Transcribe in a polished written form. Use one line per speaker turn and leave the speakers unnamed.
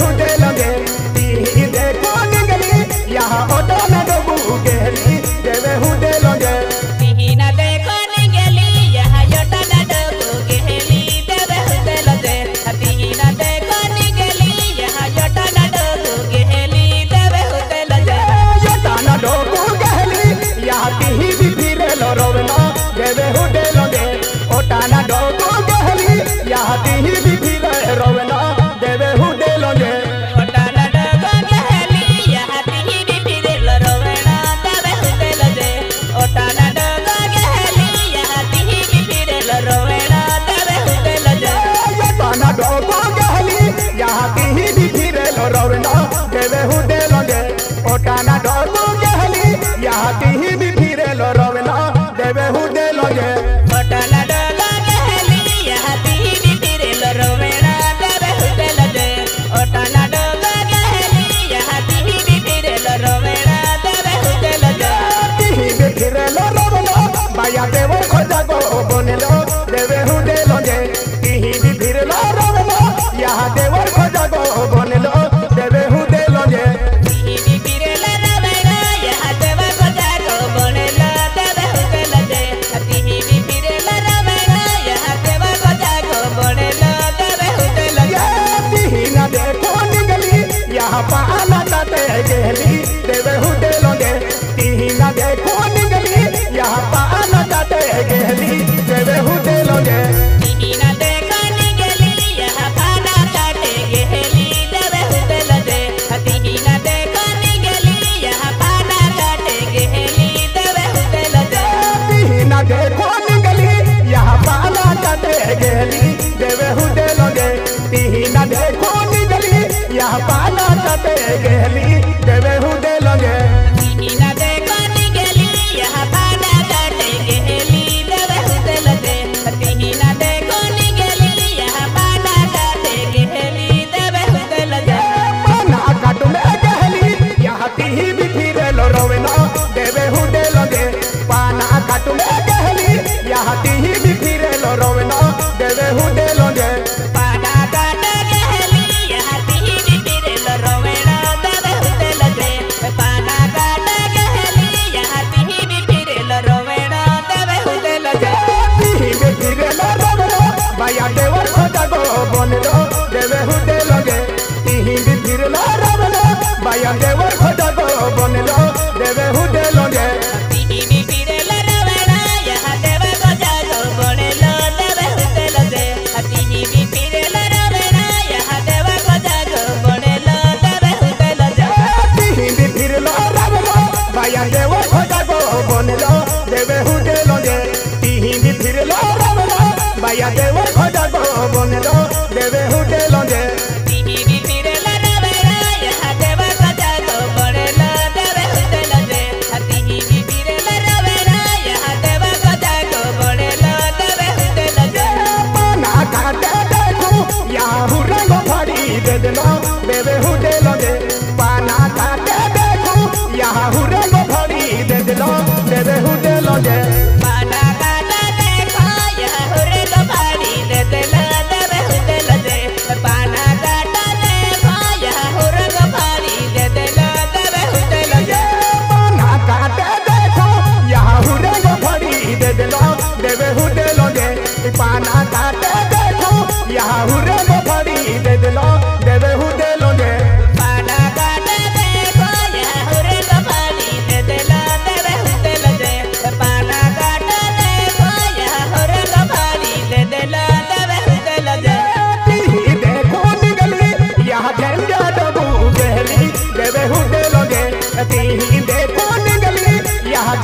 हुदे लगे ती देखो निगली यहाँ ऑटो में डूबू गेली देवे हुदे लगे
तीना देखो निगली यहाँ ऑटो में डूबू गेली देवे हुदे लगे तीना देखो निगली यहाँ ऑटो में डूबू गेली देवे हुदे लगे
ऑटो में डूबू गेली यहाँ ती भी फिरे लो रोवना देवे हुदे लगे ऑटो में डूबू गेली यहाँ ती भी फिरे रोवना देवे हुदे लगे ओटाना डोबू गहली यहाँ ती भी फिरे लो रोवना देवे हुदे लगे
ओटाना डोबू गहली यहाँ ती भी फिरे लो रोवना देवे हुदे लगे ओटाना डोबू गहली यहाँ ती भी फिरे लो रोवना देवे हुदे लगे
ती भी फिरे लो रोवना बाया देवर खोजा को बनेलो देवे हुदे लगे ती भी फिरे लो रोवना यहाँ देवर खोजा को बनेलो देवे हुदे लगे पाना काटे गेली देवे हुदे लगे तीना देखो निगली यहाँ पाना काटे गेली देवे हुदे लगे
तीना देखो निगली यहाँ पाना काटे गेली देवे हुदे लगे तीना देखो निगली यहाँ पाना काटे गेली देवे हुदे लगे
तीना देखो निगली यहाँ पाना काटे गेली देवे हुदे लगे तीना देखो निगली यहाँ पाना काटे गेली देवे हुदे लगे
तीना देखो निगली यहाँ पाना काटे गेली देवे हुदे लगे तीना देखो निगली यहाँ पाना काटे गेली देवे हुदे लगे
पाना काट में गेली यहाँ ती भी फिरे लो रोवना देवे हुदे लगे पाना काट में गेली यहाँ ती भी फिरे लो रोवना देवे हुदे लगे
पाना काटे गेली यहाँ ती भी फिरे लो रोवना देवे हुदे लगे पाना काटे गेली यहाँ ती भी फिरे लो रोवना देवे हुदे लगे
ती भी फिरे लो रोवना बाया देवर खोजा को बनेलो देवे हुदे लगे ती भी फिरे लो रोवना बाया देवर खोजा को बनेलो देवे हुदे लगे
तीनी फिरे लो रोवना यहाँ देवे खोजा को बनेलो देवे हुदे लगे तीनी भी फिरे लो रोवना यहाँ देवे खोजा को बनेलो देवे हुदे लगे
ती भी फिरे लो रोवना बाया देवर खोजा को बनेलो देवे हुदे लगे ती भी फिरे लो रोवना बाया देवर खोजा को बनेलो देवे हुदे लगे
तीनी भी फिरे लो रोवना यहाँ देवे खोजा को बनेलो देवे हुदे लगे तीनी भी फिरे लो रोवना यहाँ देवे खोजा को बनेलो देवे हुदे लगे
पाना काटे देखो यहाँ रंग फाड़ी दे देलो देवे हुदे लगे पाना काटे देखो यहाँ रंग फाड़ी दे देलो देवे हुदे लगे
पाना काटे देखो यहाँ रंग फाड़ी दे देलो देवे हुदे लगे पाना काटे देखो यहाँ रंग फाड़ी दे देलो देवे हुदे लगे
पाना काटे देखो यहाँ रंग फाड़ी दे देलो देवे हुदे लगे पाना काटे देखो यहाँ रंग फाड़ी दे देलो देवे हुदे लगे
पाना काटे देखो यहाँ रंग फाड़ी दे देलो देवे हुदे लगे पाना काटे देखो यहाँ रंग फाड़ी दे देलो देवे हुदे लगे
ती देखो निगली यहाँ झंडा डबू गहली देवे हुदे लगे ती देखो निगली यहाँ